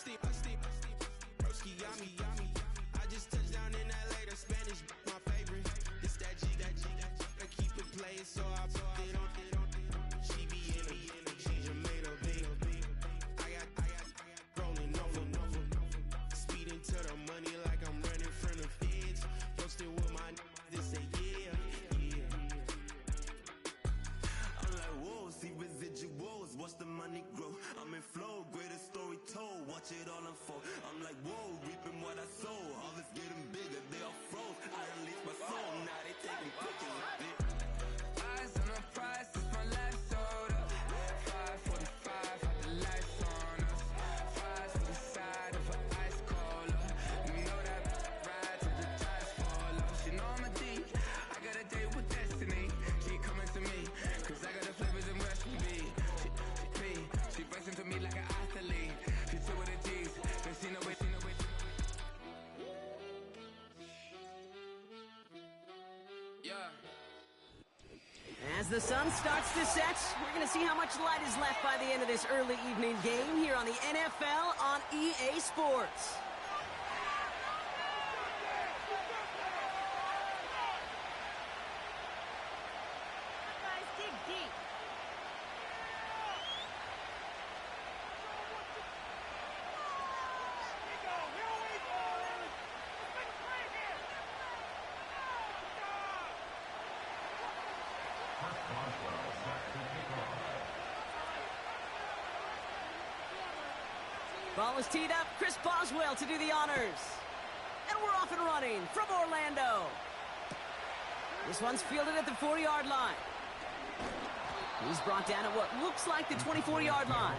Broski, yummy. I just touched down in LA, the Spanish, my favorite. This that G, I keep it playing, so I put it on. She be in it, she just made a big. I got rolling over. Speeding to the money like I'm running from the feds. Posted with my this say yeah. I'm like, whoa, see residuals, watch the money grow. I'm in flow, greatest story told, watch it all unfold. I'm like, whoa, reaping what I sow. Harvest getting bigger, they all froze. I release my soul, now they taking pictures of it. Eyes on the prize, it's my life sold up. 5:45, had the lights on us. Fries to the side of an ice cola. You know that ride till the tires fall off. She know I'm a D, I got a date with destiny. She coming to me, cause I got the flavors and recipe. She pressing to me like an athlete. She still with the G's, but she know it. Yeah. As the sun starts to set, we're going to see how much light is left by the end of this early evening game here on the NFL on EA Sports. Guys, dig deep. Ball is teed up. Chris Boswell to do the honors. And we're off and running from Orlando. This one's fielded at the 4-yard line. He's brought down at what looks like the 24-yard line.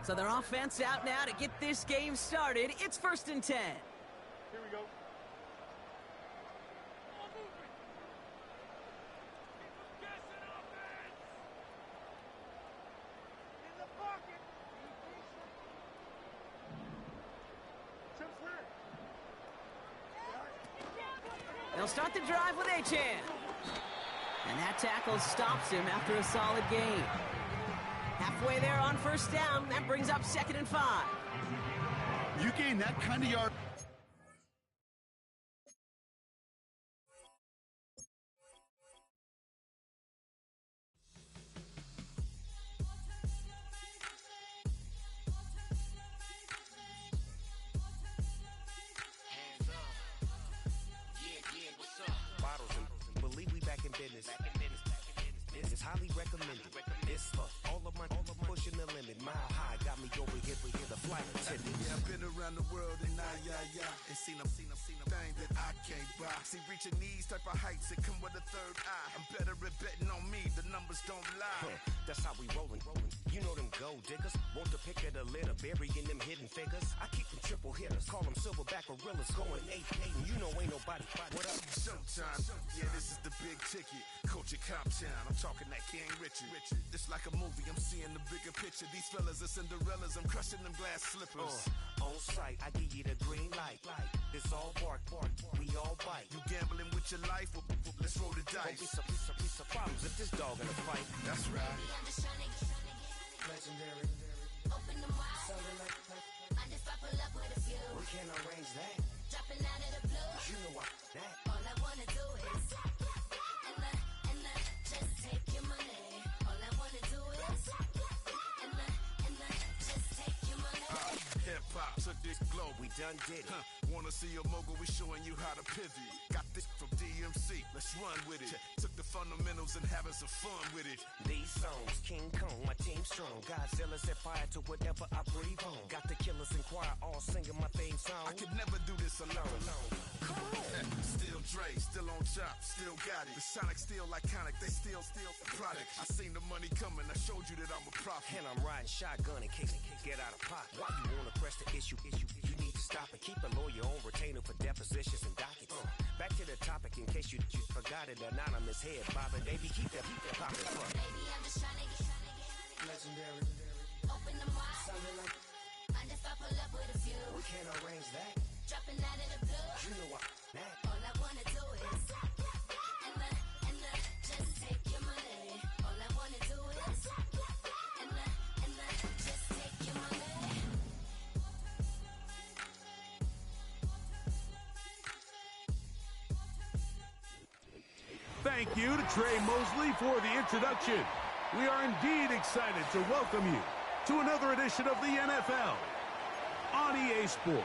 So their offense out now to get this game started. It's 1st and 10. Here we go. They'll start the drive with Achan. And that tackle stops him after a solid gain. Halfway there on 1st down. That brings up 2nd and 5. You gain that kind of yard. This is highly recommended. This all of my pushing the limit. Mile high got me over here for the flight attendant. Yeah, I've been around the world and and seen them things that I can't buy. See, reaching these type of heights, it come with a third eye. I'm better at betting on me, the numbers don't lie. That's how we rollin'. You know them gold diggers, want the pick of the litter, burying them hidden figures. I keep them triple hitters, call them silverback gorillas, going 8-8, and you know ain't nobody. What up? Showtime, yeah, this is the big ticket. Culture Cop Town, I'm talking that King Richard. It's like a movie, I'm seeing the bigger picture. These fellas are Cinderellas, I'm crushing them glass slippers. On sight, I give you the green light. It's all bark, we all bite. You gambling with your life? Well, let's roll the dice. Don't be piece of problems if this dog in a fight. That's right. Legendary. Open them wide. I just pop pull up with a few. We can't arrange that. Dropping out of the blue. You know what that. All I wanna do is and just take your money. All I wanna do is and just This globe, we done did it. Wanna see a mogul? We showing you how to pivot. Got this from DMC. Let's run with it. Took the fundamentals and having some fun with it. These songs, King Kong, my team strong. Godzilla set fire to whatever I breathe on. Got the killers in choir all singing my theme song. I could never do this alone. Come on. Still Dre, still on top, still got it. The Sonic still iconic, they still the product. I seen the money coming, I showed you that I'm a prophet. And I'm riding shotgun in case it get out of pocket. Why you wanna press the issue? You need to stop and keep a lawyer on retainer for depositions and dockets. Back to the topic in case you forgot it. Anonymous head bobbing, baby, keep that popping fun. Baby, I'm just trying to get Legendary, open the wide. sounding like And if I pull up with a few, we can't arrange that. dropping out of the blue. You know what? That. All I wanna do is and the just take your money. All I wanna do is and the just take your money. Thank you to Trey Mosley for the introduction. We are indeed excited to welcome you to another edition of the NFL on EA Sports.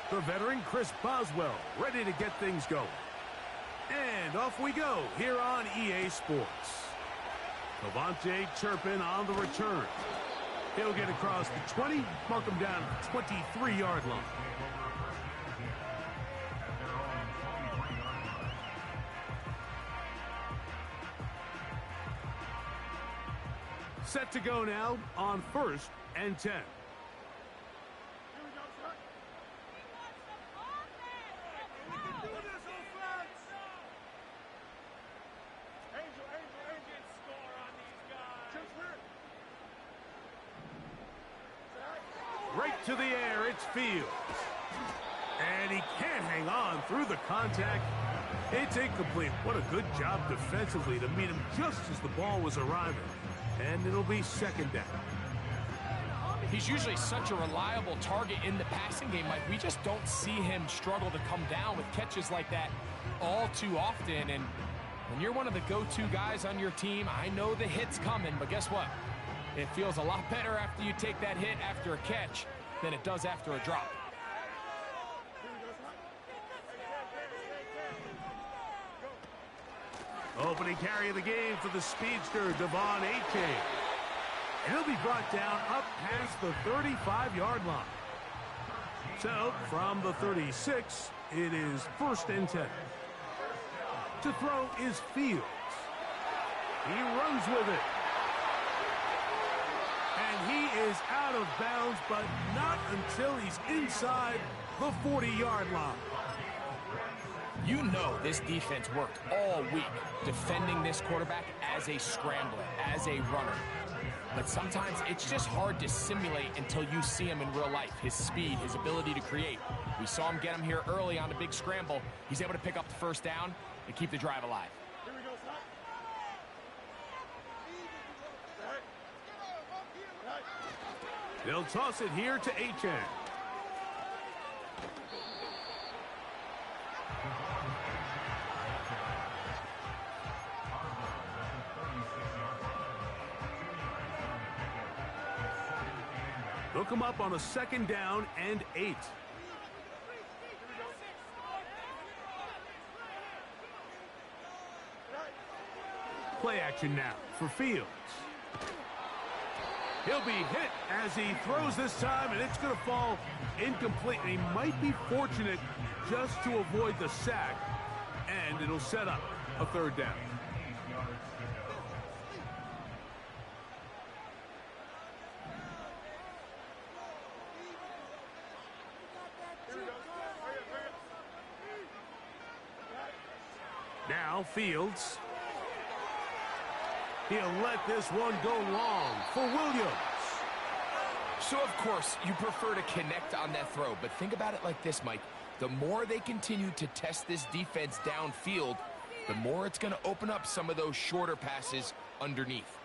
The veteran Chris Boswell ready to get things going. And off we go here on EA Sports. Cavante Turpin on the return. He'll get across the 20, mark him down at the 23-yard line. Set to go now on 1st and 10. Right to the air, it's Fields. And he can't hang on through the contact. It's incomplete. What a good job defensively to meet him just as the ball was arriving. And it'll be 2nd down. He's usually such a reliable target in the passing game, Mike. We just don't see him struggle to come down with catches like that all too often. And when you're one of the go-to guys on your team, I know the hit's coming, but guess what? It feels a lot better after you take that hit after a catch than it does after a drop. Opening carry of the game for the speedster, Devon Achane. He'll be brought down up past the 35-yard line. So, from the 36, it is 1st and 10. To throw is Fields. He runs with it. And he is out of bounds, but not until he's inside the 40-yard line. You know this defense worked all week defending this quarterback as a scrambler, as a runner. But sometimes it's just hard to simulate until you see him in real life. His speed, his ability to create. We saw him get him here early on a big scramble. He's able to pick up the 1st down and keep the drive alive. They'll toss it here to Achane. They'll come up on a 2nd down and 8. Play action now for Fields. He'll be hit as he throws this time, and it's going to fall incomplete. And he might be fortunate just to avoid the sack, and it'll set up a 3rd down. Now Fields. He'll let this one go long for Williams. So, of course, you prefer to connect on that throw, but think about it like this, Mike. The more they continue to test this defense downfield, the more it's going to open up some of those shorter passes underneath.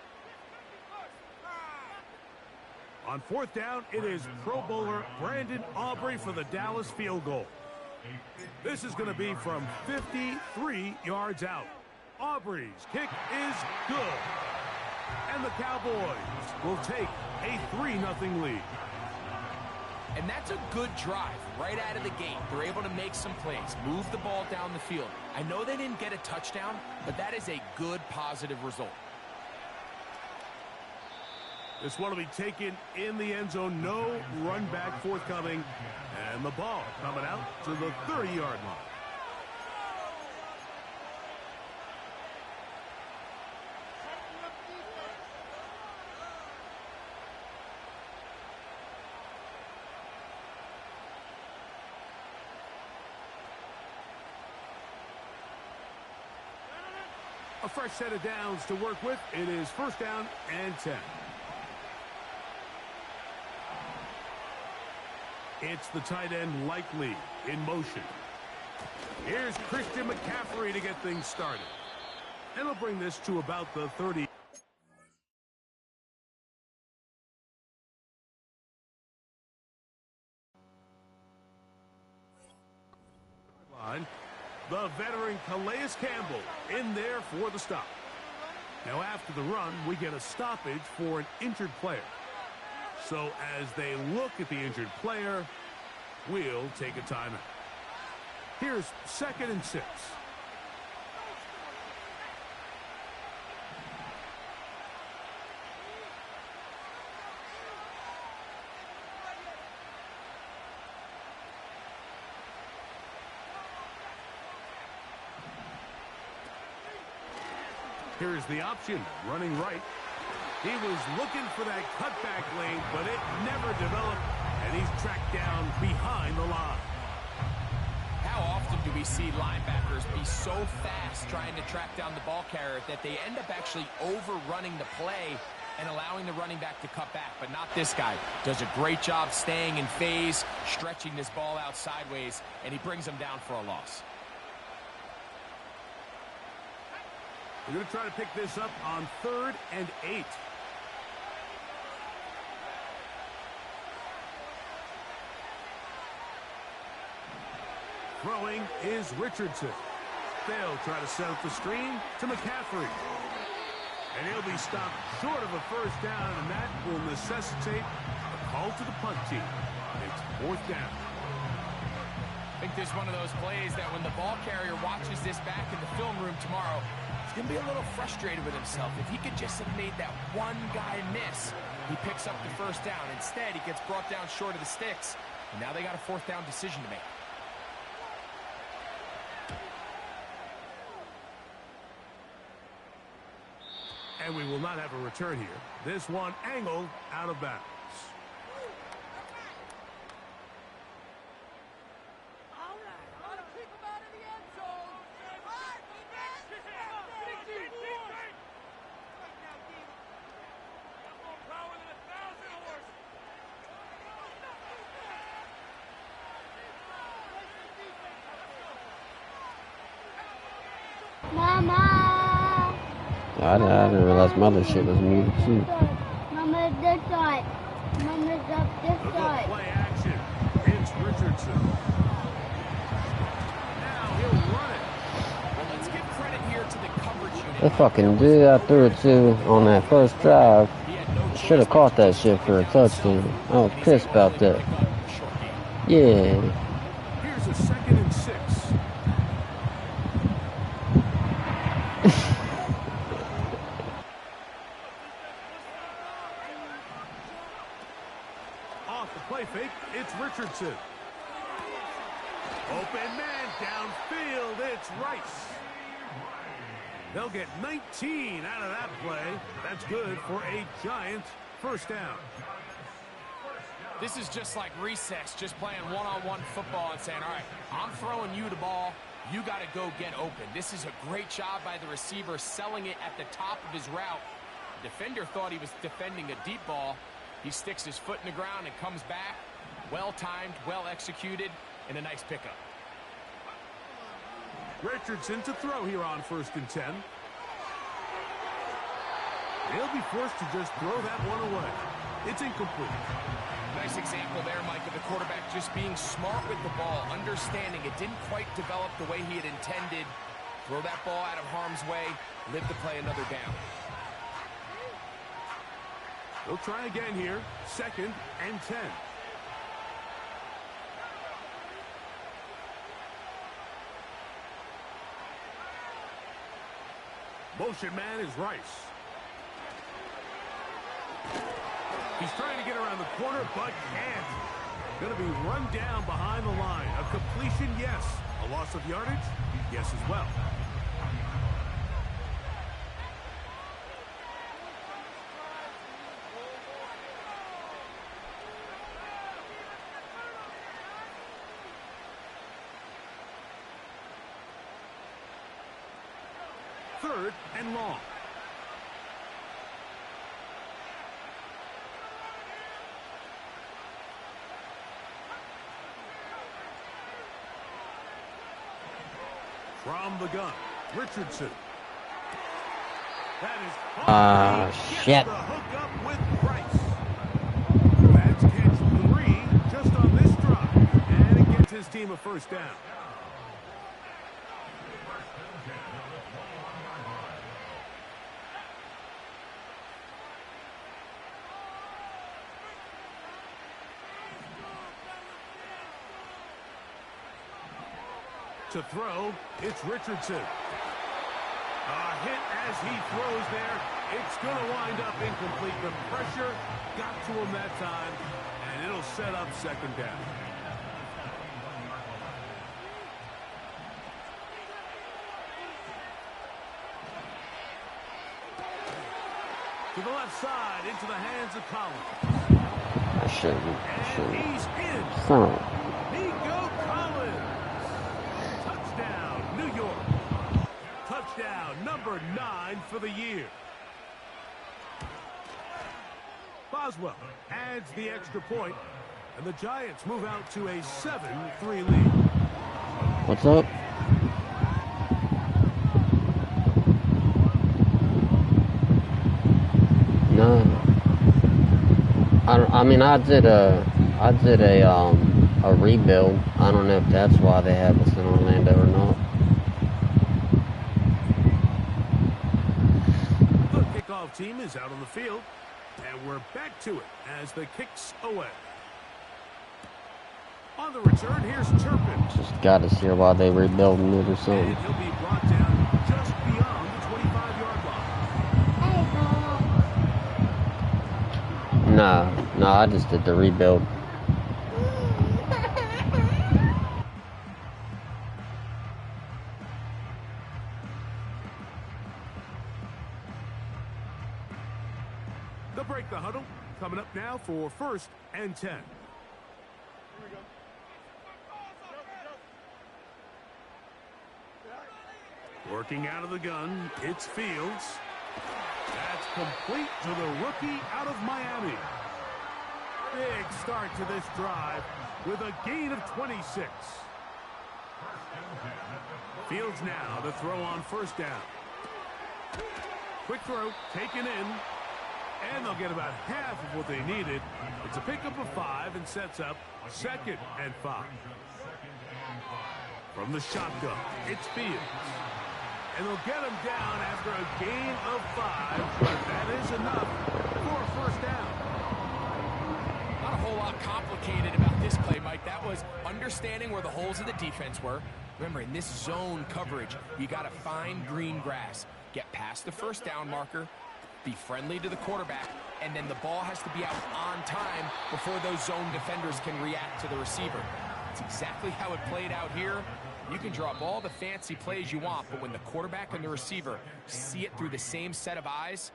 On 4th down, it is Pro Bowler Brandon Aubrey for the Dallas field goal. This is going to be from 53 yards out. Aubrey's kick is good. And the Cowboys will take a 3-0 lead. And that's a good drive right out of the gate. They're able to make some plays, move the ball down the field. I know they didn't get a touchdown, but that is a good, positive result. This one will be taken in the end zone. No run back forthcoming. And the ball coming out to the 30-yard line. A fresh set of downs to work with. It is 1st down and 10. It's the tight end Likely in motion. Here's Christian McCaffrey to get things started. And he'll bring this to about the 30. Line. The veteran Calais Campbell in there for the stop. Now after the run, we get a stoppage for an injured player. So as they look at the injured player, we'll take a timeout. Here's 2nd and 6. Here's the option, running right. He was looking for that cutback lane, but it never developed, and he's tracked down behind the line. How often do we see linebackers be so fast trying to track down the ball carrier that they end up actually overrunning the play and allowing the running back to cut back? But not this guy. Does a great job staying in phase, stretching this ball out sideways, and he brings him down for a loss. We're going to try to pick this up on 3rd and 8. Throwing is Richardson. They'll try to set up the screen to McCaffrey. And he'll be stopped short of a 1st down, and that will necessitate a call to the punt team. It's 4th down. I think this is one of those plays that when the ball carrier watches this back in the film room tomorrow, he's going to be a little frustrated with himself. If he could just have made that one guy miss, he picks up the 1st down. Instead, he gets brought down short of the sticks, and now they got a 4th down decision to make. And we will not have a return here. This one angled out of bounds. Mama! I didn't realize my other shit was muted too. Mama's this side. Mama's up this side. Play action. It's Richardson. Now he'll run it. Well, let's give credit here to the coverage unit. They fucking did. I threw it to on that first drive. Should have caught that shit for a touchdown. I was pissed about that. Yeah. Here's a 2nd and 6. Off the play fake, it's Richardson. Open man downfield, it's Rice. They'll get 19 out of that play. That's good for a Giant 1st down. This is just like recess, just playing one-on-one football and saying, all right, I'm throwing you the ball. You got to go get open. This is a great job by the receiver selling it at the top of his route. The defender thought he was defending a deep ball. He sticks his foot in the ground and comes back. Well-timed, well-executed, and a nice pickup. Richardson to throw here on 1st and 10. He'll be forced to just throw that one away. It's incomplete. Nice example there, Mike, of the quarterback just being smart with the ball, understanding it didn't quite develop the way he had intended, Throw that ball out of harm's way, live to play another down. They'll try again here. 2nd and 10. Motion man is Rice. He's trying to get around the corner, but can't. Going to be run down behind the line. A completion, yes. A loss of yardage, yes as well. Third and long. From the gun, Richardson. That is shit. The hook up with Price. That's catch 3 just on this drive, and it gets his team a first down. To throw, it's Richardson. A hit as he throws there. It's going to wind up incomplete. The pressure got to him that time, and it'll set up 2nd down. To the left side, into the hands of Collins. I shouldn't. And he's in. Son of a... Nico Collins. Touchdown, New York. Touchdown, number 9 for the year. Boswell adds the extra point, and the Giants move out to a 7-3 lead. What's up? No. I mean, I did a rebuild. I don't know if that's why they have us in Orlando or not. The kickoff team is out on the field, and we're back to it as the kick's away. On the return, here's Turpin. Just got to see why they rebuilding it or something. And he'll be brought down just beyond the 25-yard line. No, I just did the rebuild. They'll break the huddle. Coming up now for 1st and 10. Working out of the gun, it's Fields. That's complete to the rookie out of Miami. Big start to this drive with a gain of 26. Fields now to throw on 1st down. Quick throw, taken in. And they'll get about half of what they needed. It's a pickup of 5 and sets up 2nd and 5. From the shotgun, it's Fields. And they'll get him down after a gain of 5, but that is enough for a 1st down. Not a whole lot complicated about this play, Mike. That was understanding where the holes of the defense were. Remember, in this zone coverage, you got to find green grass. Get past the 1st down marker, be friendly to the quarterback, and then the ball has to be out on time before those zone defenders can react to the receiver. That's exactly how it played out here. You can draw up all the fancy plays you want, but when the quarterback and the receiver see it through the same set of eyes,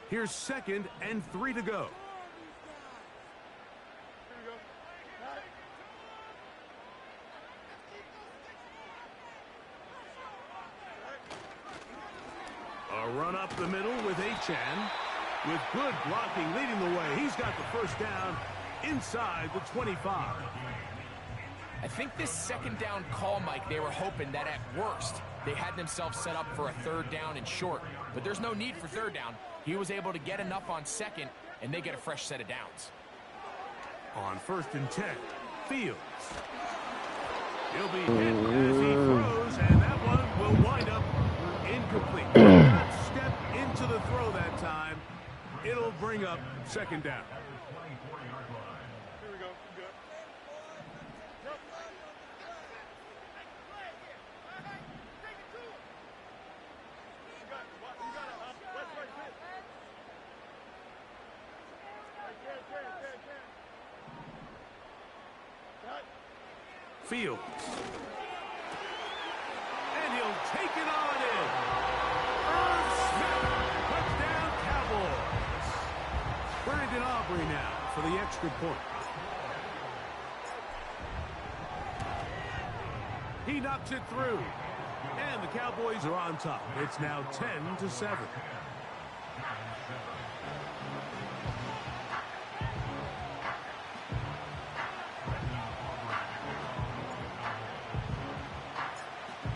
here's 2nd and 3 to go. A run up the middle with Achan. With good blocking leading the way. He's got the 1st down inside the 25. I think this second down call, Mike, they were hoping that at worst they had themselves set up for a third down and short. But there's no need for third down. He was able to get enough on second, and they get a fresh set of downs. On 1st and 10, Fields. He'll be hit as he throws, and that one will wind up incomplete. Not step into the throw that time. It'll bring up 2nd down. Here we go. Good. Fields. And he'll take it on in. Irv Smith. Touchdown, Cowboys. Brandon Aubrey now for the extra point. He knocks it through. And the Cowboys are on top. It's now 10-7.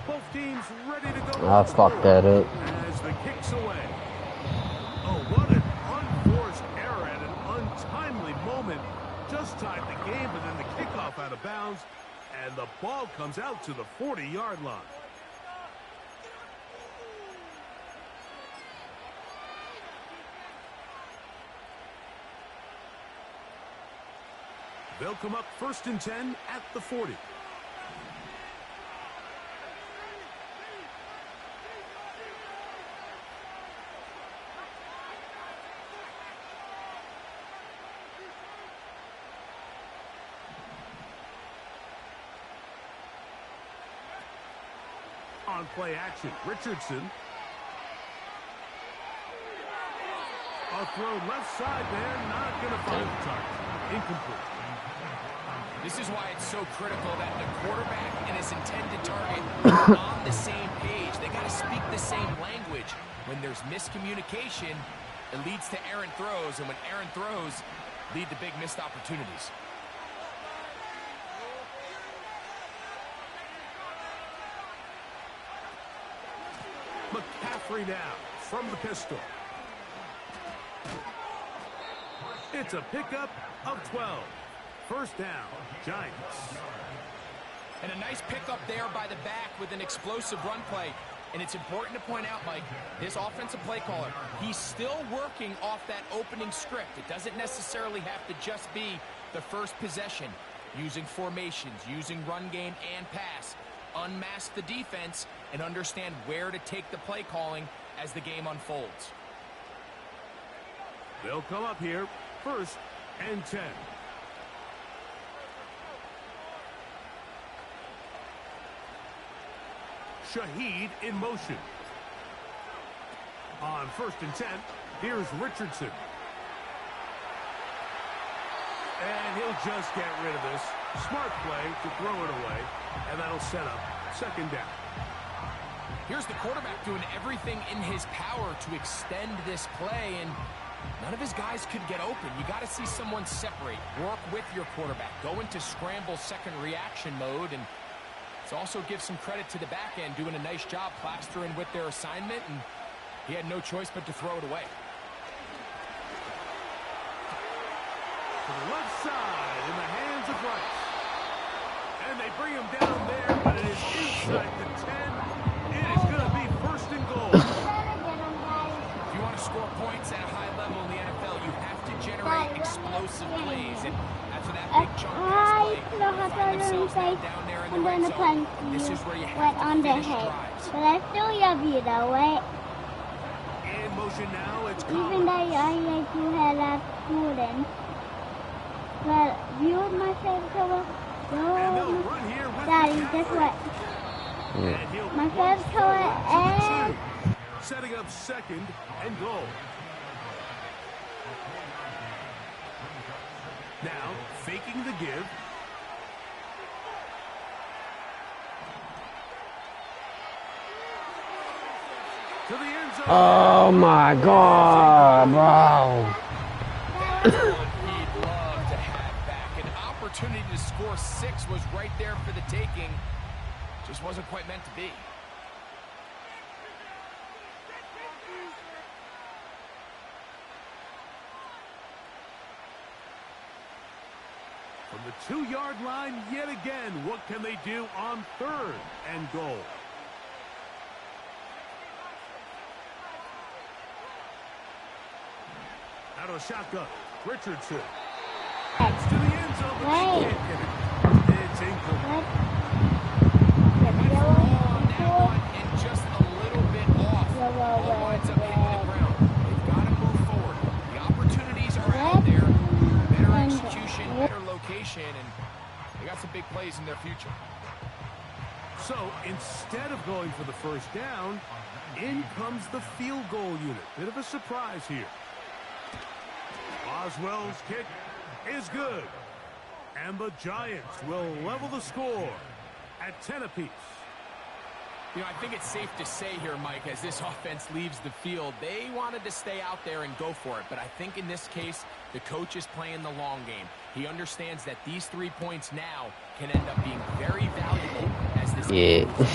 Both teams ready to go. I fucked that up. As the kick's away. Oh, what an unforced error at an untimely moment. Just tied the game, but then the kickoff out of bounds, and the ball comes out to the 40-yard line. They'll come up 1st and 10 at the 40. On play action, Richardson. A throw left side there, not going to find the target. Incomplete. This is why it's so critical that the quarterback and his intended target are on the same page. They got to speak the same language. When there's miscommunication, it leads to errant throws, and when errant throws lead to big missed opportunities. McCaffrey now from the pistol. It's a pickup of 12. 1st down, Giants. And a nice pickup there by the back with an explosive run play. And it's important to point out, Mike, this offensive play caller, he's still working off that opening script. It doesn't necessarily have to just be the first possession. Using formations, using run game and pass. Unmask the defense and understand where to take the play calling as the game unfolds. They'll come up here 1st and 10. Shaheed in motion. On 1st and 10, here's Richardson. And he'll just get rid of this. Smart play to throw it away, and that'll set up 2nd down. Here's the quarterback doing everything in his power to extend this play, and none of his guys could get open. You got to see someone separate, work with your quarterback, go into scramble second reaction mode, and it also gives some credit to the back end doing a nice job plastering with their assignment, and he had no choice but to throw it away. To the left side in the hands of Rice. And they bring him down there, but it is inside the 10. It is going to be 1st and goal. If you want to score points at a high level in the NFL, you have to generate explosive plays. And after that big chunk pass play, find themselves down there in the red zone. This is where you have to finish drives. But I still love you though, right? In motion now, it's Even though I like you had left Jordan. But you was my favorite color. Daddy, guess what? My favorite color and... Setting up 2nd and goal. Now, faking the give. To the end zone. Oh my God, bro. He'd love to have back an opportunity to score 6 was right there for the taking. Just wasn't quite meant to be. From the 2-yard line yet again, what can they do on 3rd and goal? Out of the shotgun, Richardson. It's to the end zone, but they can't get it. It's incomplete. And just a little bit off. Ball winds up hitting the ground. They've got to move forward. The opportunities are out there. Better execution, better location, and they got some big plays in their future. So instead of going for the first down, in comes the field goal unit. Bit of a surprise here. Boswell's kick is good. And the Giants will level the score at 10 apiece. You know, I think it's safe to say here, Mike, as this offense leaves the field, they wanted to stay out there and go for it. But I think in this case, the coach is playing the long game. He understands that these 3 points now can end up being very valuable as this game moves on.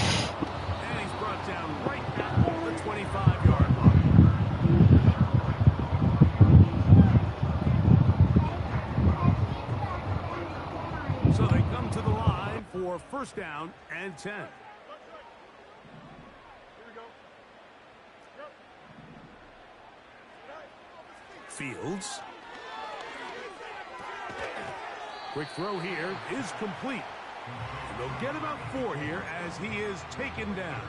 And he's brought down right at the 25-yard line. So they come to the line for first down and 10. Fields. Quick throw here is complete. And they'll get about 4 here as he is taken down.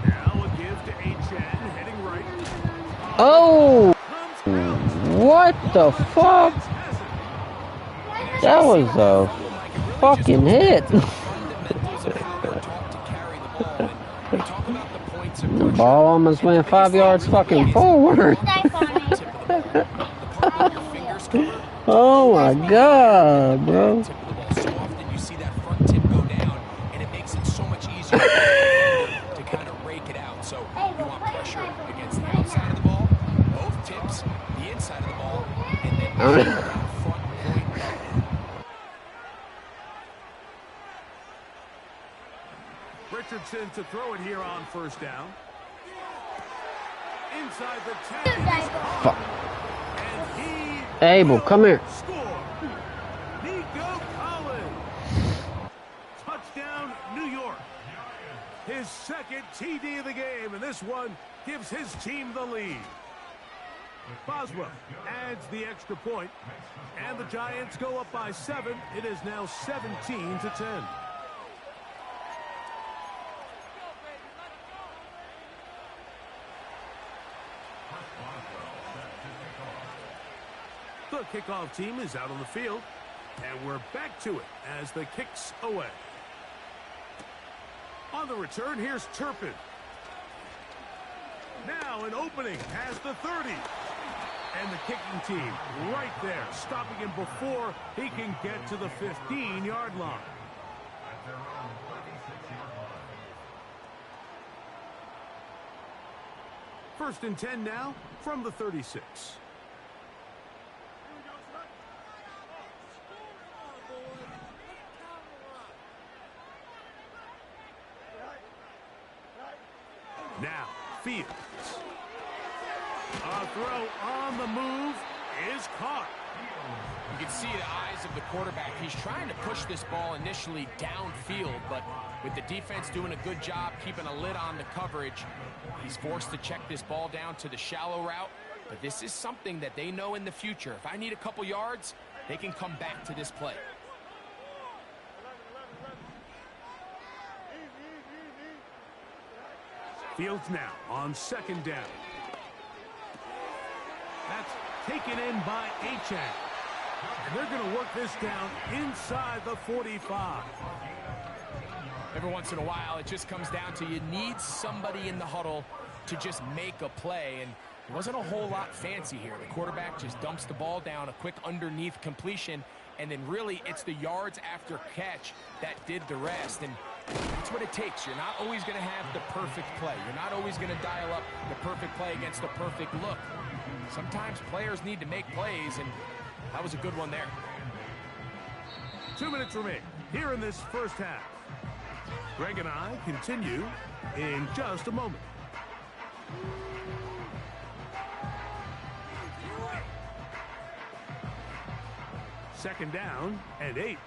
Now a give to Achan, heading right. Oh! What the fuck? That was a fucking hit. The ball almost went 5 yards fucking forward. Oh my god, bro. So often you see that front tip go down, and it makes it so much easier to kind of rake it out. So you want pressure against the outside of the ball, both tips, the inside of the ball, and then that front point. Richardson to throw it here on first down. Inside the 10. Fuck. And he Abel, come here. score. Nico Collins. Touchdown, New York. His second TD of the game, and this one gives his team the lead. Boswell adds the extra point, and the Giants go up by 7. It is now 17-10. The kickoff team is out on the field, and we're back to it as the kick's away. On the return, here's Turpin. Now an opening has the 30. And the kicking team right there, stopping him before he can get to the 15-yard line. First and 10 now from the 36. Now, Fields. A throw on the move is caught. You can see the eyes of the quarterback. He's trying to push this ball initially downfield, but with the defense doing a good job keeping a lid on the coverage, he's forced to check this ball down to the shallow route. But this is something that they know in the future. If I need a couple yards, they can come back to this play. Fields now on second down. That's taken in by Achan. And they're going to work this down inside the 45. Every once in a while, it just comes down to you need somebody in the huddle to just make a play. And it wasn't a whole lot fancy here. The quarterback just dumps the ball down, a quick underneath completion, and then really it's the yards after catch that did the rest. And That's what it takes. You're not always going to have the perfect play. You're not always going to dial up the perfect play against the perfect look. Sometimes players need to make plays, and that was a good one there. 2 minutes remain here in this first half. Greg and I continue in just a moment. Second down and 8.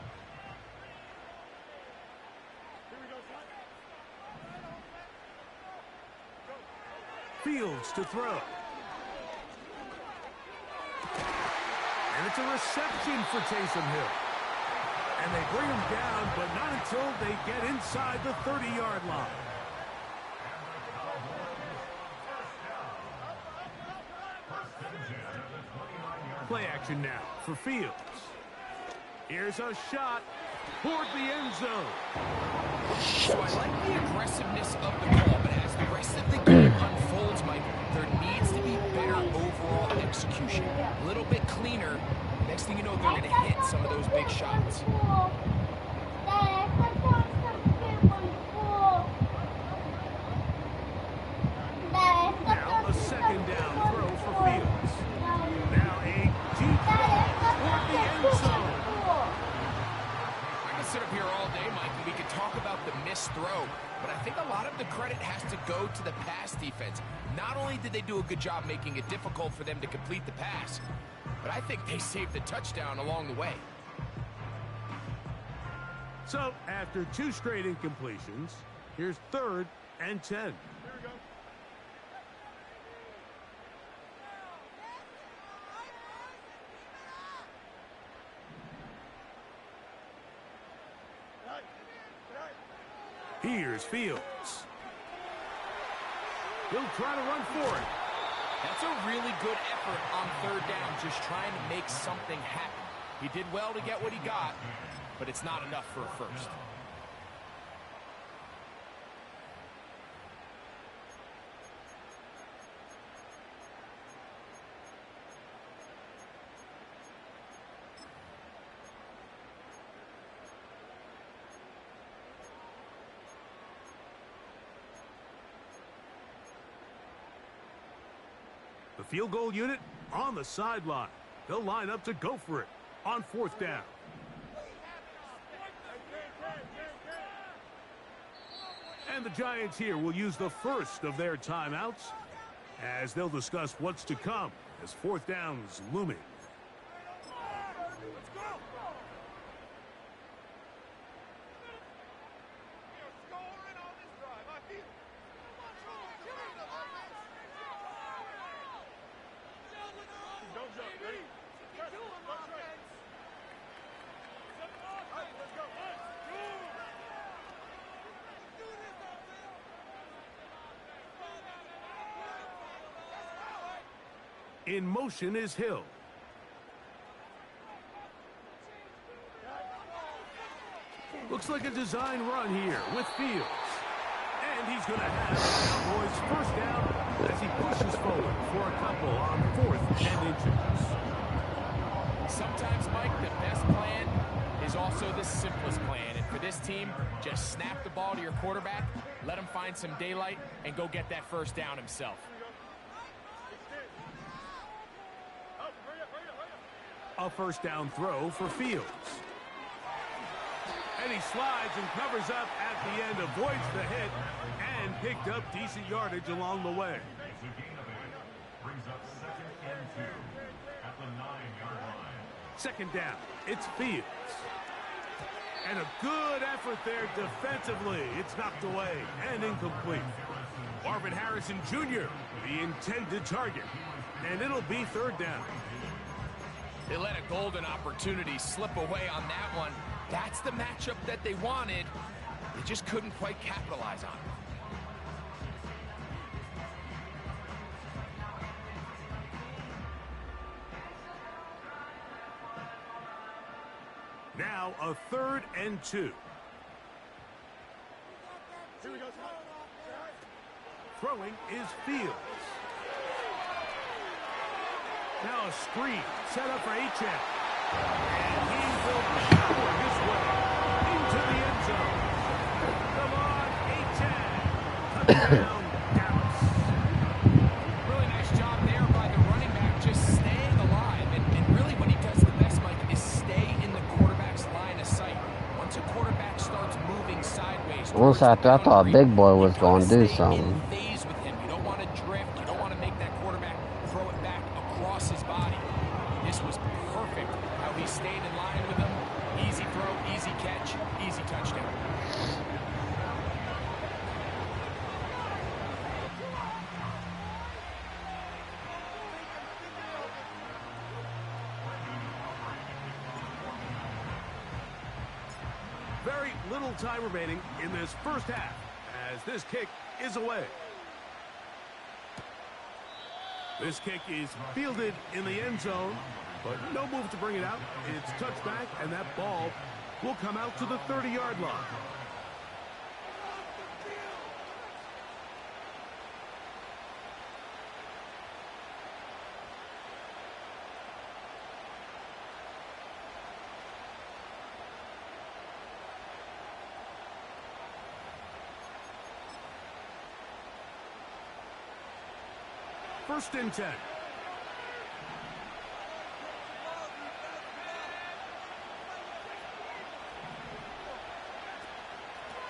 Fields to throw. And it's a reception for Taysom Hill. And they bring him down, but not until they get inside the 30-yard line. Play action now for Fields. Here's a shot toward the end zone. So I like the aggressiveness of the call, but as the rest of the game unfolds, Mike, there needs to be better overall execution. A little bit cleaner. Next thing you know, they're going to hit some of those big shots. Now a second down throw for Fields. Now a deep ball toward the end zone. I can sit up here all day, Mike, and we could talk about the missed throw, but I think a lot of the credit has to go to the pass defense. Not only did they do a good job making it difficult for them to complete the pass, but I think they saved the touchdown along the way. So, after 2 straight incompletions, here's 3rd and 10. Here's Fields. He'll try to run for it. That's a really good effort on 3rd down, just trying to make something happen. He did well to get what he got, but it's not enough for a first. The field goal unit on the sideline. They'll line up to go for it on 4th down. And the Giants here will use the first of their timeouts as they'll discuss what's to come as 4th down is looming. In motion is Hill. Looks like a design run here with Fields. And he's going to have the Cowboys first down as he pushes forward for a couple on 4th and inches. Sometimes, Mike, the best plan is also the simplest plan. And for this team, just snap the ball to your quarterback, let him find some daylight, and go get that first down himself. A first down throw for Fields. And he slides and covers up at the end, avoids the hit, and picked up decent yardage along the way. Brings up 2nd and 2 at the 9-yard line. Second down, it's Fields. And a good effort there defensively. It's knocked away and incomplete. Marvin Harrison Jr., the intended target. And it'll be 3rd down. They let a golden opportunity slip away on that one. That's the matchup that they wanted. They just couldn't quite capitalize on it. Now a 3rd and 2. Throwing is Fields. Now a screen set up for H.M. And he will power his way into the end zone. The touchdown, Dallas. Really nice job there by the running back, just staying alive. And really what he does the best, Mike, is stay in the quarterback's line of sight. Once a quarterback starts moving sideways, Once after I thought Big Boy was going to do stay something. in phase with him. You don't want to drift. You don't want to make that quarterback throw it back across his body. This was perfect how he stayed in line with him. Easy throw, easy catch, easy touchdown. Very little time remaining in this first half as this kick is away. This kick is fielded in the end zone, but no move to bring it out. It's touched back, and that ball will come out to the 30-yard line. First and 10.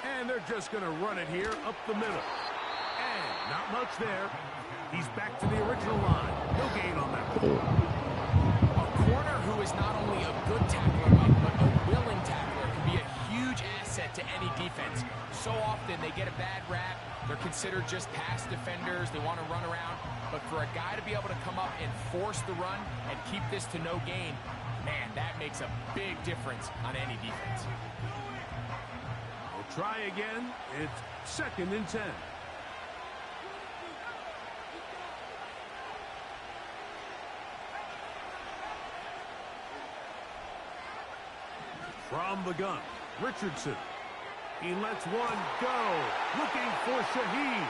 And they're just going to run it here up the middle. And not much there. He's back to the original line. No gain on that one. A corner who is not only a good tackler, Mike, but a willing tackler can be a huge asset to any defense. So often they get a bad rap. They're considered just pass defenders. They want to run around. But for a guy to be able to come up and force the run and keep this to no gain, man, that makes a big difference on any defense. We'll try again. It's second and 10. From the gun, Richardson. He lets one go. Looking for Shaheed.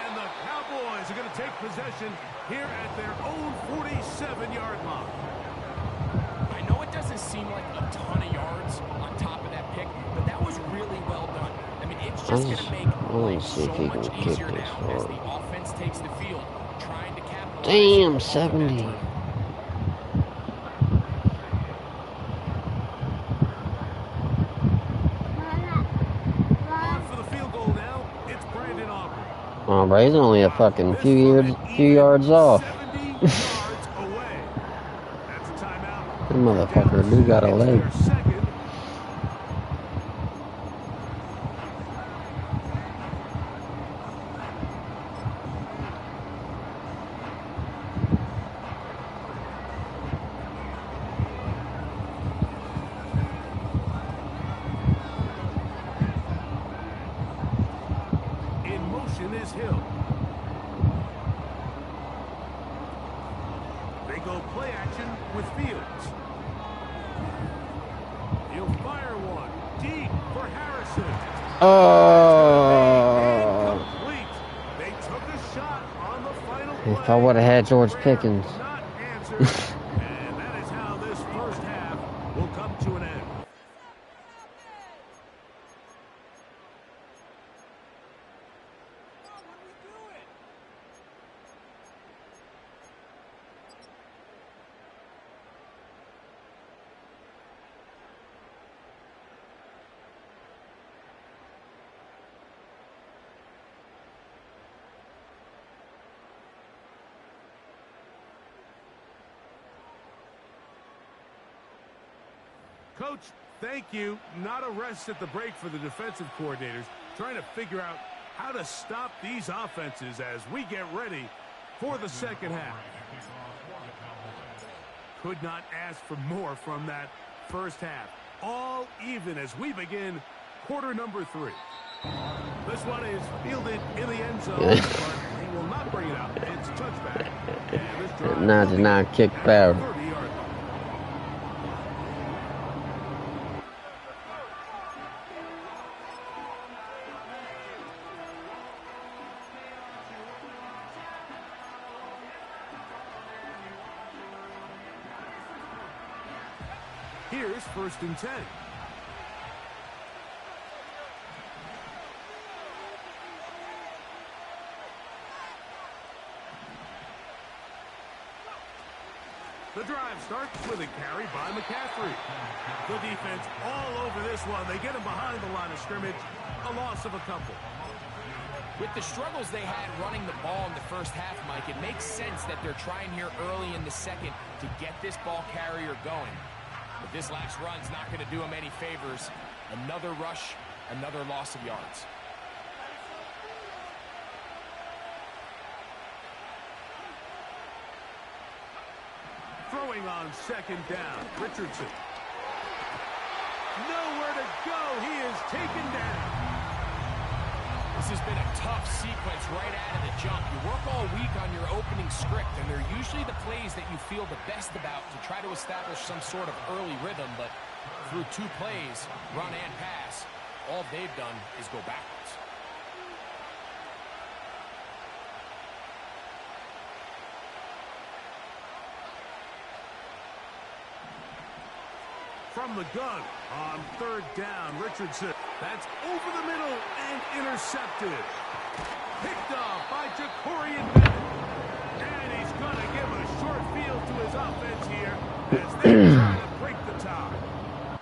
And the Cowboys are going to take possession here at their own 47-yard line. I know it doesn't seem like a ton of yards on top of that pick, but that was really well done. I mean, it's just going to make life so much easier now as the offense takes the field, trying to capitalize. Damn, 70. Oh, bro, he's only a fucking few yards off. That motherfucker do got a leg. If I would have had George Pickens. And that is how this first half will come to an end. Coach, thank you. Not a rest at the break for the defensive coordinators, trying to figure out how to stop these offenses as we get ready for the second half. Could not ask for more from that first half. All even as we begin quarter number 3. This one is fielded in the end zone, but he will not bring it out. It's touchback. And this drive 99 kick foul. Here's first and 10. The drive starts with a carry by McCaffrey. The defense all over this one. They get him behind the line of scrimmage. A loss of a couple. With the struggles they had running the ball in the first half, Mike, it makes sense that they're trying here early in the second to get this ball carrier going. But this last run's not going to do him any favors. Another rush, another loss of yards. Throwing on second down, Richardson. Nowhere to go. He is taken down. This has been a tough sequence right out of the jump. You work all week on your opening script, and they're usually the plays that you feel the best about to try to establish some sort of early rhythm, but through 2 plays, run and pass, all they've done is go backwards. From the gun on third down, Richardson. That's over the middle and intercepted. Picked off by Jacorian Bennett. And he's going to give a short field to his offense here as they try to break the tie.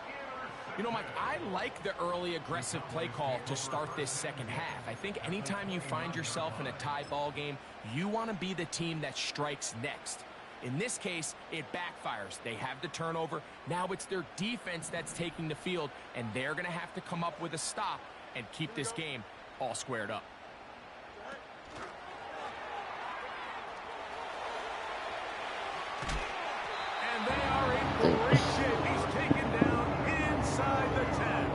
You know, Mike, I like the early aggressive play call to start this second half. I think anytime you find yourself in a tie ball game, you want to be the team that strikes next. In this case, it backfires. They have the turnover. Now it's their defense that's taking the field, and they're going to have to come up with a stop and keep this game all squared up. And they are in great shape. He's taken down inside the 10.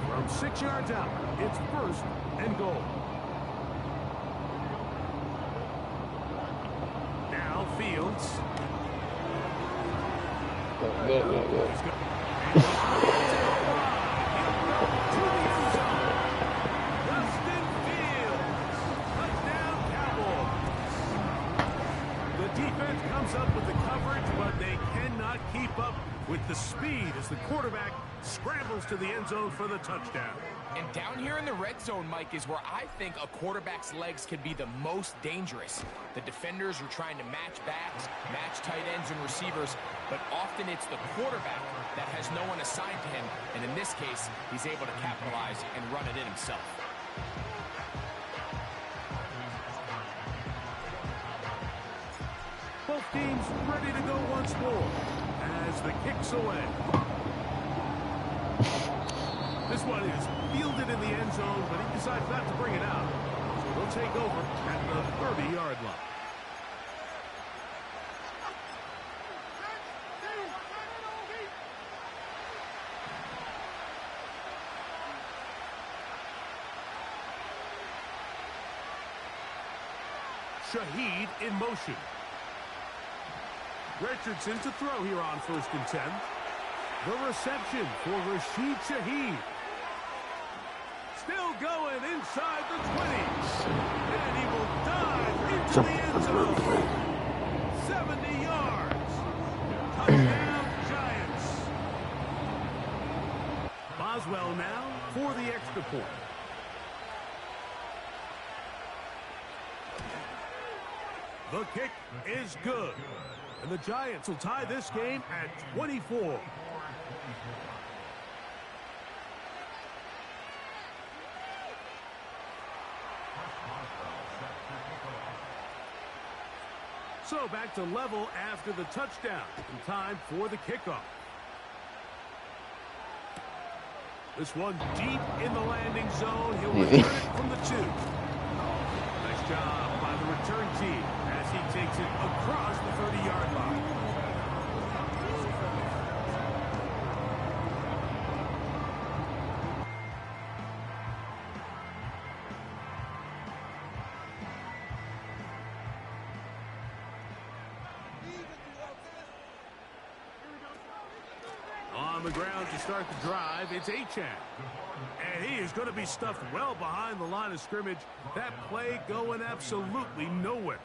From 6 yards out, it's first and goal. Now Fields. Defense comes up with the coverage, but they cannot keep up with the speed as the quarterback scrambles to the end zone for the touchdown. And down here in the red zone, Mike, is where I think a quarterback's legs can be the most dangerous. The defenders are trying to match backs, match tight ends and receivers, but often it's the quarterback that has no one assigned to him, and in this case, he's able to capitalize and run it in himself. Both teams ready to go once more as the kick's away. This one is fielded in the end zone, but he decides not to bring it out. So he'll take over at the 30-yard line. Shaheed in motion. Richardson to throw here on 1st and 10. The reception for Rashid Shaheed. Still going inside the 20. And he will dive into the end zone. 70 yards. Touchdown, Giants. Boswell now for the extra point. The kick is good. And the Giants will tie this game at 24. So back to level after the touchdown. And time for the kickoff. This one deep in the landing zone. He'll return it from the 2. Nice job by the return team as he takes it across the 30-yard line. On the ground to start the drive, it's Achane. And he is going to be stuffed well behind the line of scrimmage. That play going absolutely nowhere.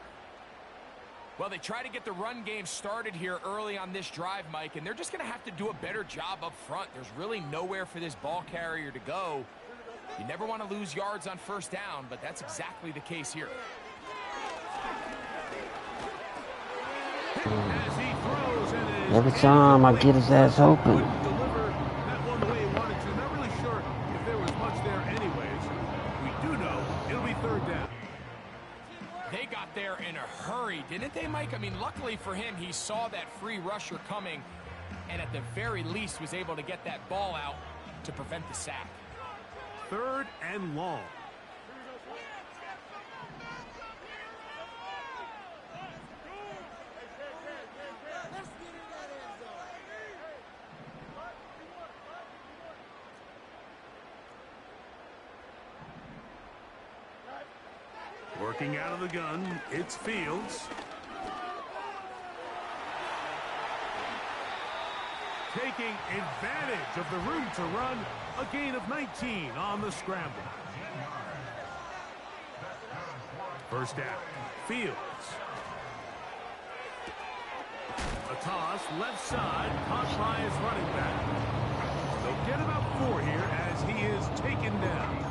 Well, they try to get the run game started here early on this drive, Mike, and they're just going to have to do a better job up front. There's really nowhere for this ball carrier to go. You never want to lose yards on first down, but that's exactly the case here. As he throws and is Every time I get his ass open. couldn't deliver that one the way he wanted to. Not really sure if there was much there anyways. We do know it'll be third down. They got there in a hurry, didn't they, Mike? I mean, luckily for him, he saw that free rusher coming and at the very least was able to get that ball out to prevent the sack. Third and long. Working out of the gun, it's Fields. Taking advantage of the room to run, a gain of 19 on the scramble. First down, Fields. A toss, left side, caught by his running back. They'll get about 4 here as he is taken down.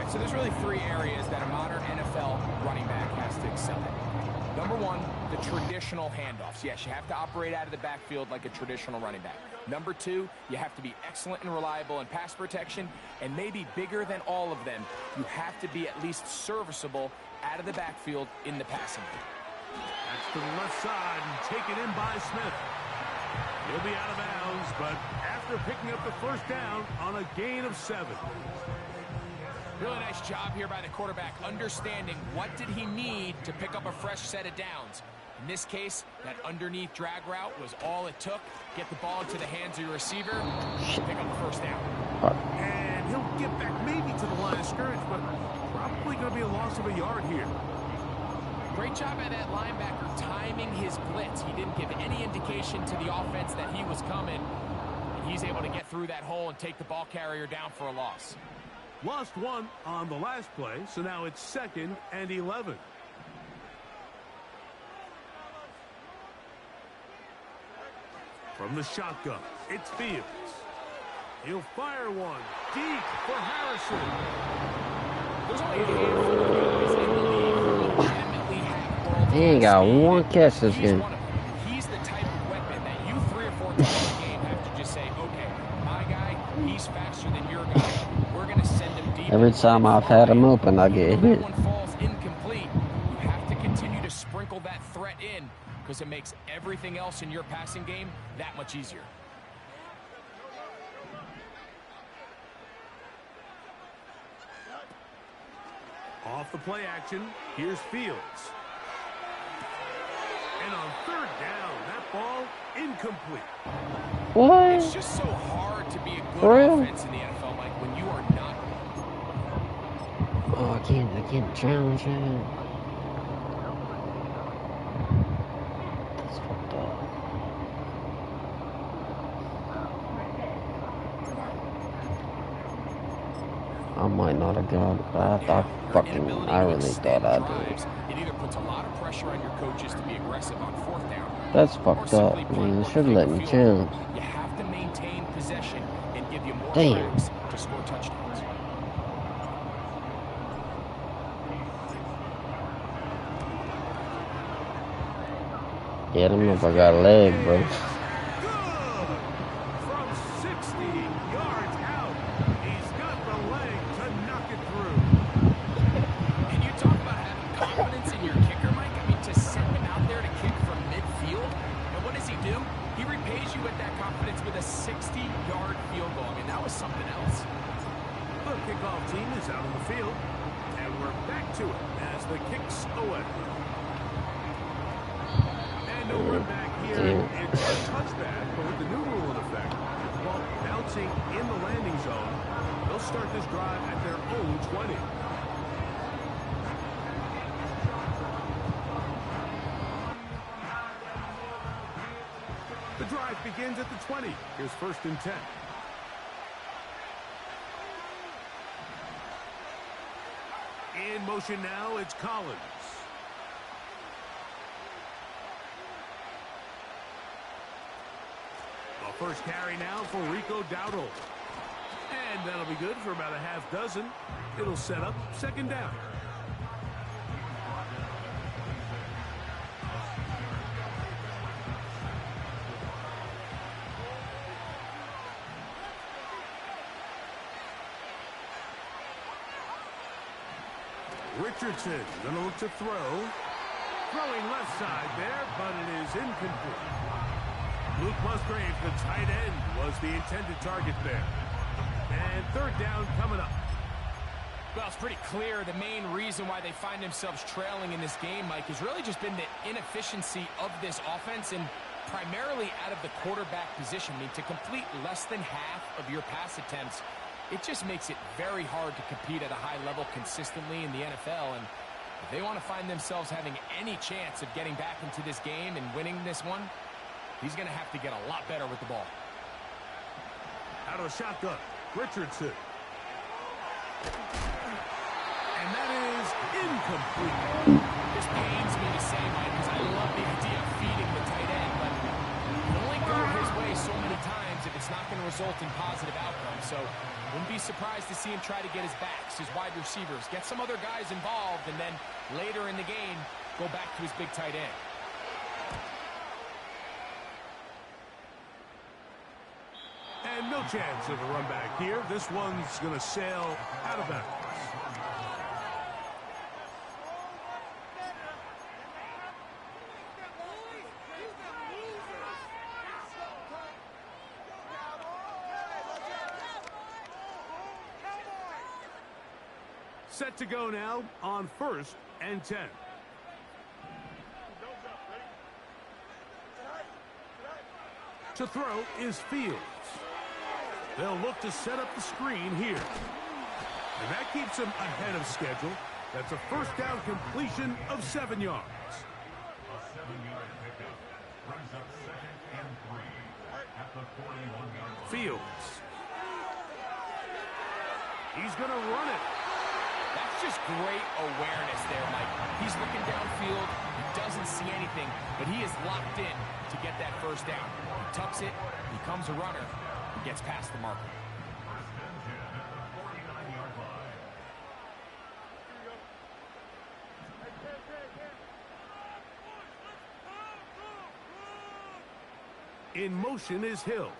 So there's really 3 areas that a modern NFL running back has to excel at. Number 1, the traditional handoffs. Yes, you have to operate out of the backfield like a traditional running back. Number 2, you have to be excellent and reliable in pass protection, and maybe bigger than all of them, you have to be at least serviceable out of the backfield in the passing game. That's to the left side and taken in by Smith. He'll be out of bounds, but after picking up the first down on a gain of 7. Really nice job here by the quarterback, understanding what did he need to pick up a fresh set of downs. In this case, that underneath drag route was all it took. Get the ball into the hands of your receiver, pick up the first down. And he'll get back maybe to the line of scrimmage, but probably going to be a loss of a yard here. Great job by that linebacker timing his blitz. He didn't give any indication to the offense that he was coming. And he's able to get through that hole and take the ball carrier down for a loss. Lost 1 on the last play, so now it's 2nd and 11. From the shotgun, it's Fields. He'll fire one deep for Harrison. There's only a handful of guys in the league who legitimately have world-class He ain't got speed. one catch this He's game. one of them. He's the type of weapon that you 3 or 4 times a game have to just say, okay, my guy, he's faster than your guy. We're going to send him deep. Every time I've had him open, I get hit. That one falls incomplete. You have to continue to sprinkle that threat in because it makes everything else in your passing game that much easier. Off the play action, here's Fields. And on third down, that ball incomplete. What? It's just so hard to be a For good real? offense in the NFL, Mike, when you are not. Oh, I can't challenge him. That's fucked up. I might not have got it, but I really thought I did. It either puts a lot of pressure on your coaches to be aggressive on 4th down. That's fucked up, man. Should have let me challenge. You have to maintain possession and give you more Damn. tries to score touchdowns. Yeah, I don't know if I got a leg, bro. Good! From 60 yards out, he's got the leg to knock it through. And you talk about having confidence in your kicker, Mike. I mean, to send him out there to kick from midfield, and what does he do? He repays you with that confidence with a 60-yard field goal. I mean, that was something else. The kickoff team is out on the field, and we're back to it as the kick's away. And no run back here. It's a touchback, but with the new rule in effect, while bouncing in the landing zone, they'll start this drive at their own 20. The drive begins at the 20. Here's 1st and 10. In motion now, it's Collins. A first carry now for Rico Dowdle. And that'll be good for about a half dozen. It'll set up second down. Richardson going to look to throw. Throwing left side there, but it is incomplete. Luke Musgrave, the tight end, was the intended target there. And third down coming up. Well, it's pretty clear the main reason why they find themselves trailing in this game, Mike, has really just been the inefficiency of this offense and primarily out of the quarterback position. I mean, to complete less than half of your pass attempts, it just makes it very hard to compete at a high level consistently in the NFL. And if they want to find themselves having any chance of getting back into this game and winning this one, he's going to have to get a lot better with the ball. Out of the shotgun, Richardson. And that is incomplete. This pains me to say, Mike, because I love the idea of feeding the tight end, but it can only go his way so many times if it's not going to result in positive outcomes. So wouldn't be surprised to see him try to get his backs, his wide receivers, get some other guys involved, and then later in the game, go back to his big tight end. And no chance of a run back here. This one's going to sail out of bounds. Set to go now on 1st and 10. To throw is Fields. They'll look to set up the screen here. And that keeps them ahead of schedule. That's a first down completion of 7 yards. A 7-yard pickup brings up 2nd and 3 at the 41-yard line. Fields. He's going to run it. That's just great awareness there, Mike. He's looking downfield. He doesn't see anything, but he is locked in to get that first down. He tucks it, becomes a runner, and gets past the marker. First and 10 at the 49-yard line. In motion is Hill.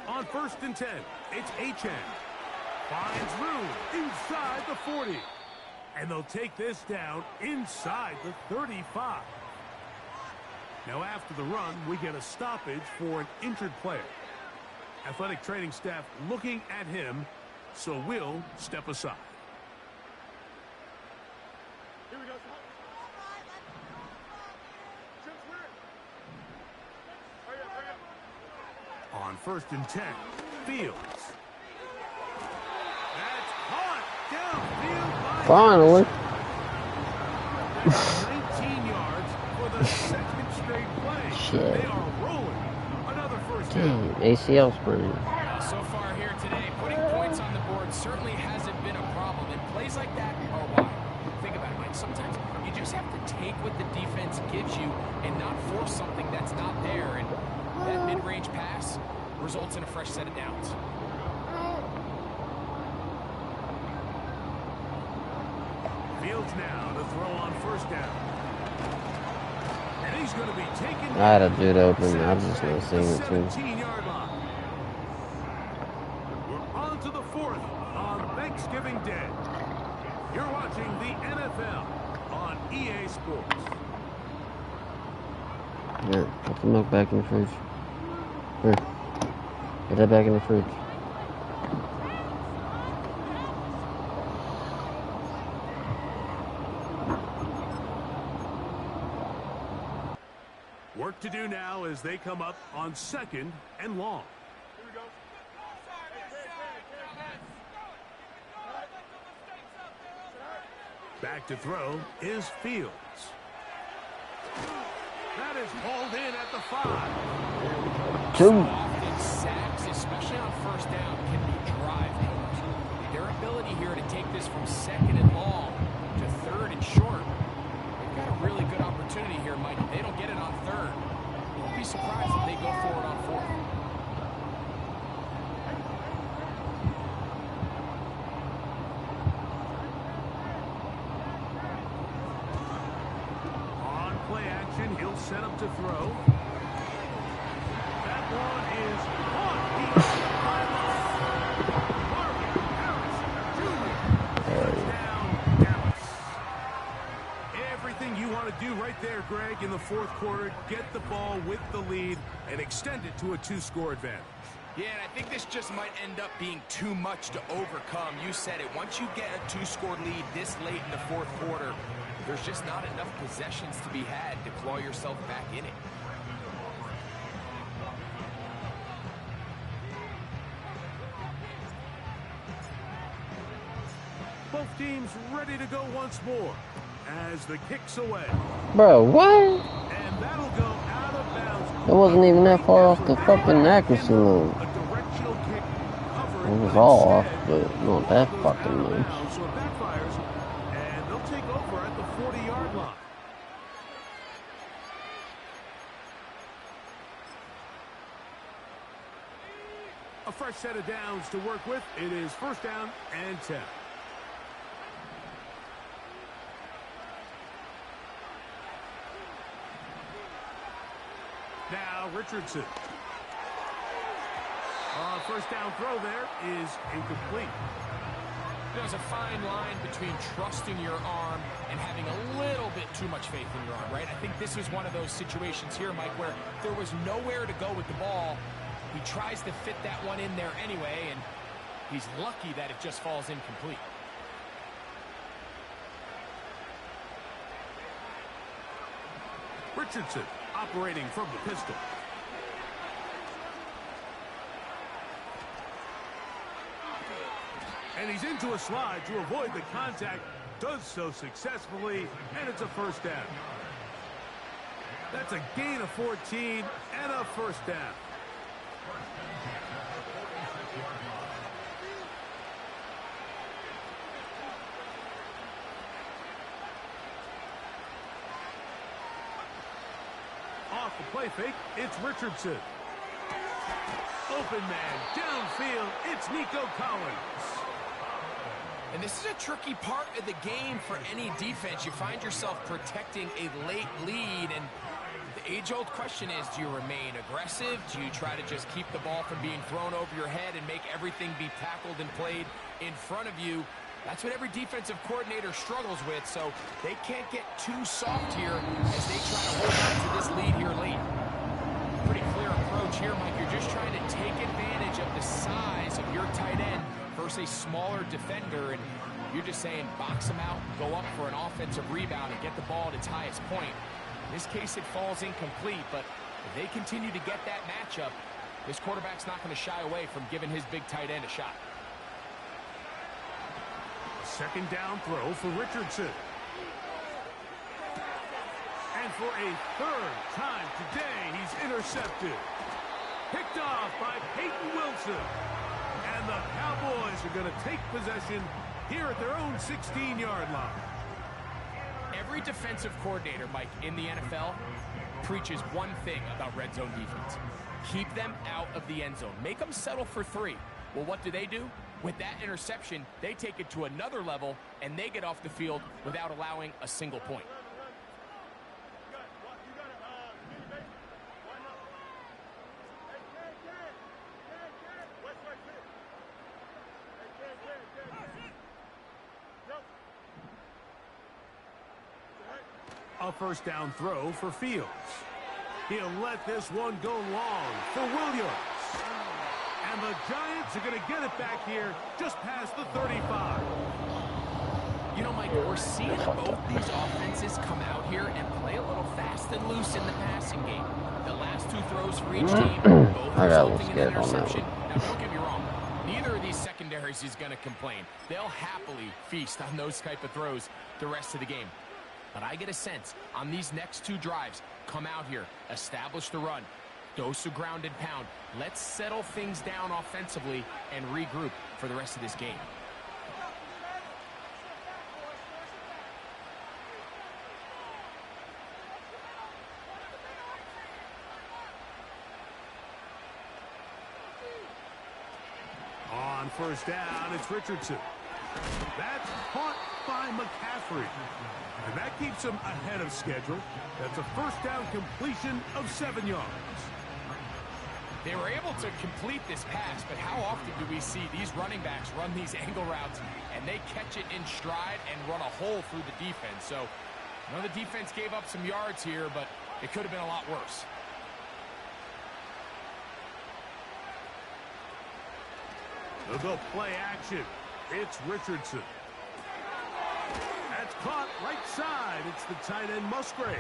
On 1st and 10, it's Achane. Finds room inside the 40. And they'll take this down inside the 35. Now after the run, we get a stoppage for an injured player. Athletic training staff looking at him, so we'll step aside. Here we go. On 1st and 10, Fields. That's caught downfield by Finally. 19 yards for the 2nd straight play. Shit. They are rolling. Another first Damn, down. ACL sprain. So far here today, putting points on the board certainly hasn't been a problem, and plays like that are why. Think about it, Mike. Sometimes you just have to take what the defense gives you and not force something that's not there, and that mid-range pass results in a fresh set of downs. Fields now to throw on 1st down. And he's going to be taken. I had a dude open. I was just not seeing it too. 17-yard line. We're on to the 4th on Thanksgiving Day. You're watching the NFL on EA Sports. Yeah, put the milk back in the fridge. Here. Get that back in the fridge. Work to do now as they come up on 2nd and long. Here we go. Back to throw is Fields. That is hauled in at the 5. 2. Often sacks, especially on 1st down, can be drive killers. Their ability here to take this from 2nd and long to 3rd and short, they've got a really good opportunity here, Mike. If they don't get it on 3rd action. He'll set up to throw. That one is on. Touchdown, Dallas. Everything you want to do right there, Greg, in the fourth quarter. Get the ball with the lead and extend it to a 2-score advantage. Yeah, and I think this just might end up being too much to overcome. You said it. Once you get a 2-score lead this late in the fourth quarter, there's just not enough possessions to be had to claw yourself back in it. Both teams ready to go once more as the kick's away. Bro, what? And that'll go out of bounds. It wasn't even that far off the fucking accuracy line. A directional kick covered, It was but all off, instead, but not that goes fucking out of much. bounds, so it backfires, and they'll take over at the 40-yard line. A fresh set of downs to work with. It is first down and 10. Now Richardson. First down throw there is incomplete. There's a fine line between trusting your arm and having a little bit too much faith in your arm, right? I think this is one of those situations here, Mike, where there was nowhere to go with the ball. He tries to fit that one in there anyway, and he's lucky that it just falls incomplete. Richardson operating from the pistol. And he's into a slide to avoid the contact. Does so successfully, and it's a first down. That's a gain of 14 and a first down. Off the play fake, it's Richardson. Open man, downfield, it's Nico Collins. And this is a tricky part of the game for any defense. You find yourself protecting a late lead, and the age-old question is, do you remain aggressive? Do you try to just keep the ball from being thrown over your head and make everything be tackled and played in front of you? That's what every defensive coordinator struggles with, so they can't get too soft here as they try to hold on to this lead here late. Pretty clear approach here, Mike. You're just trying to take advantage of the size of your tight end versus a smaller defender, and you're just saying box him out, go up for an offensive rebound, and get the ball at its highest point. In this case, it falls incomplete, but if they continue to get that matchup, this quarterback's not going to shy away from giving his big tight end a shot. Second down throw for Richardson. And for a third time today, he's intercepted. Picked off by Peyton Wilson. And the Cowboys are going to take possession here at their own 16-yard line. Every defensive coordinator, Mike, in the NFL preaches one thing about red zone defense. Keep them out of the end zone. Make them settle for 3. Well, what do? With that interception, they take it to another level, and they get off the field without allowing a single point. A first down throw for Fields. He'll let this one go long for Williams. And the Giants are going to get it back here just past the 35. You know, Mike, we're seeing both these offenses come out here and play a little fast and loose in the passing game. The last 2 throws for each team, both resulting in an interception. Now, don't get me wrong. Neither of these secondaries is going to complain. They'll happily feast on those type of throws the rest of the game. But I get a sense on these next 2 drives, come out here, establish the run, dose of ground and pound. Let's settle things down offensively and regroup for the rest of this game. On first down, it's Richardson. That's caught by McCaffrey. And that keeps him ahead of schedule. That's a first down completion of 7 yards. They were able to complete this pass, but how often do we see these running backs run these angle routes and they catch it in stride and run a hole through the defense? So, I know the defense gave up some yards here, but it could have been a lot worse. They'll go play action. It's Richardson. That's caught right side. It's the tight end Musgrave.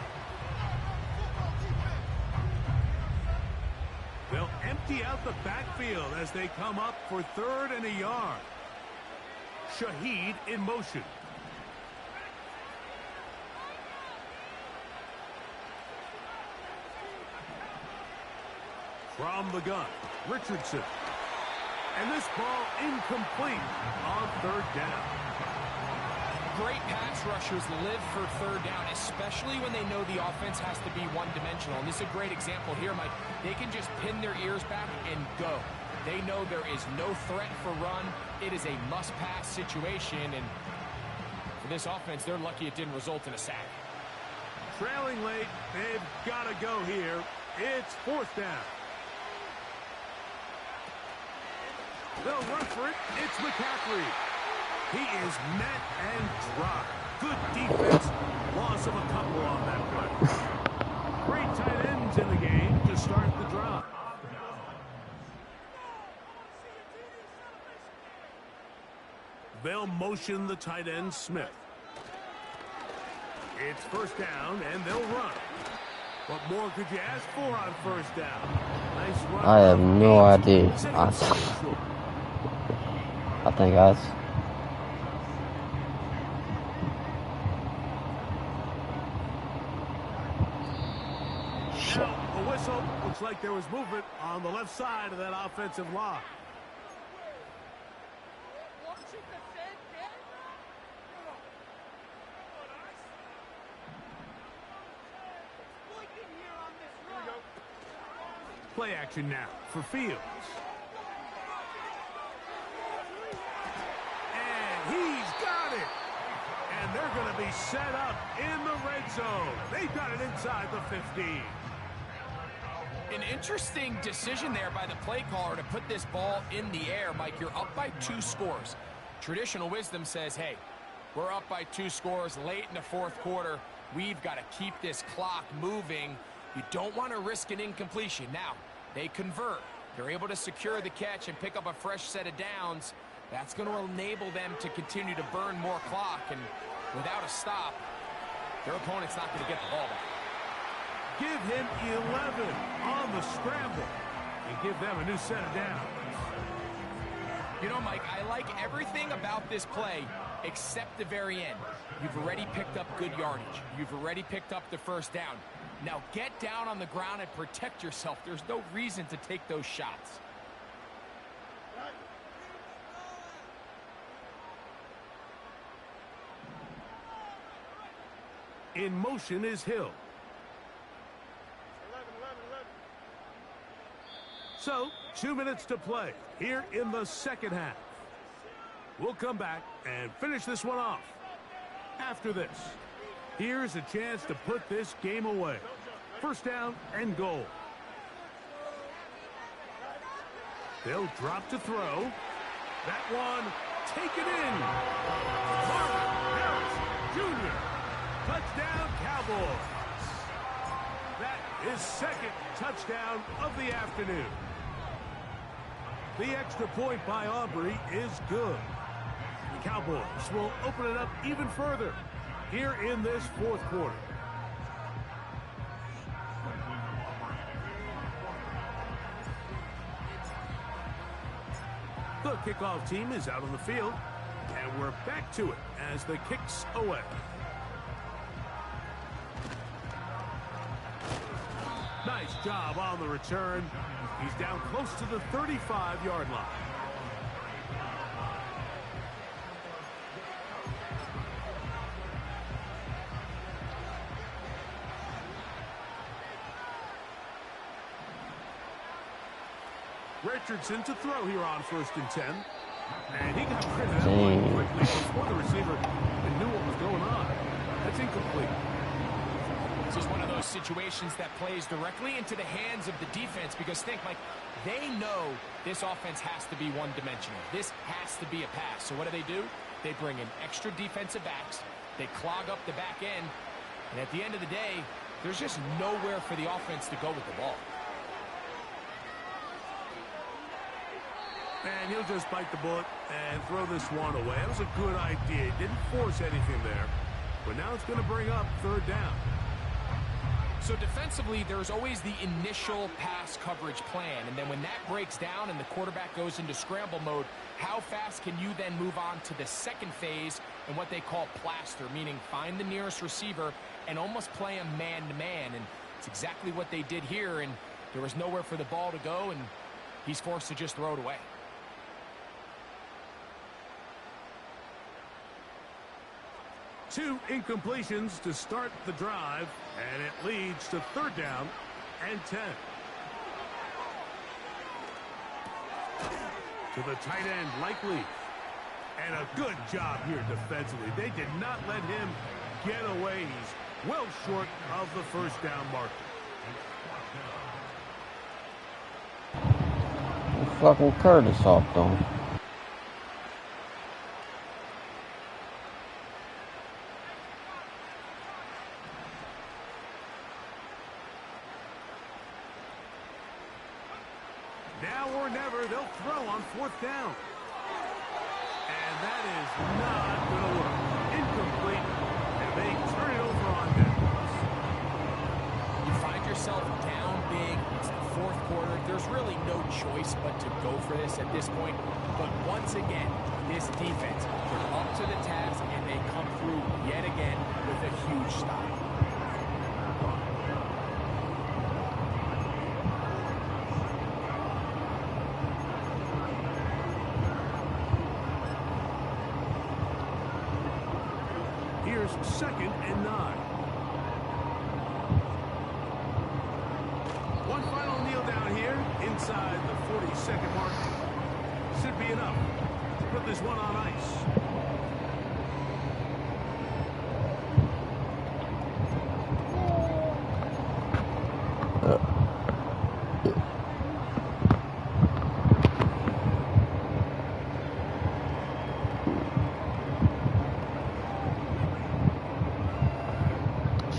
They'll empty out the backfield as they come up for 3rd and a yard. Shaheed in motion. From the gun, Richardson. And this ball incomplete on 3rd down. Great pass rushers live for 3rd down, especially when they know the offense has to be one-dimensional. And this is a great example here, Mike. They can just pin their ears back and go. They know there is no threat for run. It is a must-pass situation, and for this offense, they're lucky it didn't result in a sack. Trailing late, they've got to go here. It's 4th down. They'll run for it. It's McCaffrey. He is met and dropped. Good defense. Loss of a couple on that play. Great tight ends in the game to start the drive. They'll motion the tight end Smith. It's 1st down, and they'll run. What more could you ask for on 1st down? Nice run. I have no idea. I think us. Now, a whistle. Looks like there was movement on the left side of that offensive line. Play action now for Fields. And he's got it. And they're going to be set up in the red zone. They've got it inside the 15. An interesting decision there by the play caller to put this ball in the air. Mike, you're up by 2 scores. Traditional wisdom says, hey, we're up by 2 scores late in the 4th quarter. We've got to keep this clock moving. You don't want to risk an incompletion. Now, they convert. They're able to secure the catch and pick up a fresh set of downs. That's going to enable them to continue to burn more clock. And without a stop, their opponent's not going to get the ball back. Give him 11 on the scramble and give them a new set of downs. You know, Mike, I like everything about this play except the very end. You've already picked up good yardage. You've already picked up the 1st down. Now get down on the ground and protect yourself. There's no reason to take those shots. In motion is Hill. So, 2 minutes to play here in the 2nd half. We'll come back and finish this one off. After this, here's a chance to put this game away. 1st down and goal. They'll drop to throw. That one taken in. Marvin Harris Jr. Touchdown Cowboys. That is 2nd touchdown of the afternoon. The extra point by Aubrey is good. The Cowboys will open it up even further here in this 4th quarter. The kickoff team is out on the field, and we're back to it as the kick's away. Nice job on the return. He's down close to the 35-yard line. Richardson to throw here on 1st and 10. And he got rid of that one quickly before the receiver knew what was going on. That's incomplete. This is one of those situations that plays directly into the hands of the defense because think, Mike, they know this offense has to be one-dimensional. This has to be a pass. So what do? They bring in extra defensive backs. They clog up the back end. And at the end of the day, there's just nowhere for the offense to go with the ball. And he'll just bite the bullet and throw this one away. That was a good idea. He didn't force anything there. But now it's going to bring up third down. So defensively, there's always the initial pass coverage plan. And then when that breaks down and the quarterback goes into scramble mode, how fast can you then move on to the second phase and what they call plaster, meaning find the nearest receiver and almost play a man-to-man. And it's exactly what they did here. And there was nowhere for the ball to go, and he's forced to just throw it away. Two incompletions to start the drive, and it leads to third down and 10. To the tight end, Likely. And a good job here defensively. They did not let him get away. He's well short of the first down marker. Fucking Curtis hopped on. Now or never, they'll throw on fourth down. And that is not going to work. Incomplete. And they turn it over on downs. You find yourself down big. It's the fourth quarter. There's really no choice but to go for this at this point. But once again, this defense, they're up to the task, and they come through yet again with a huge stop. Here's 2nd and 9. One final kneel down here inside the 40-second mark. Should be enough to put this one on ice.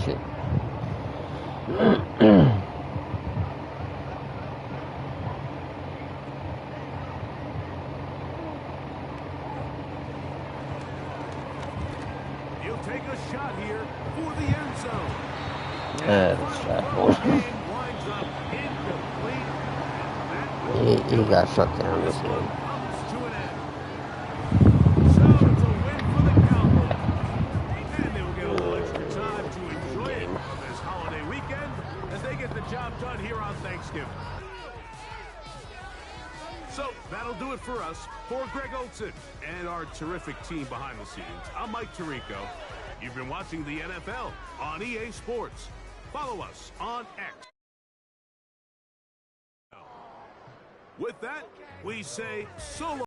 Shit. He'll take a shot here for the end zone. Game winds up incomplete. He got shut down this game. Comes to an end. So it's a win for the Cowboys. And they will get a little extra time to enjoy it on this holiday weekend as they get the job done here on Thanksgiving. So that'll do it for us. For Greg Olson and our terrific team behind the scenes, I'm Mike Tirico. You've been watching the NFL on EA Sports. Follow us on X. With that, we say so long.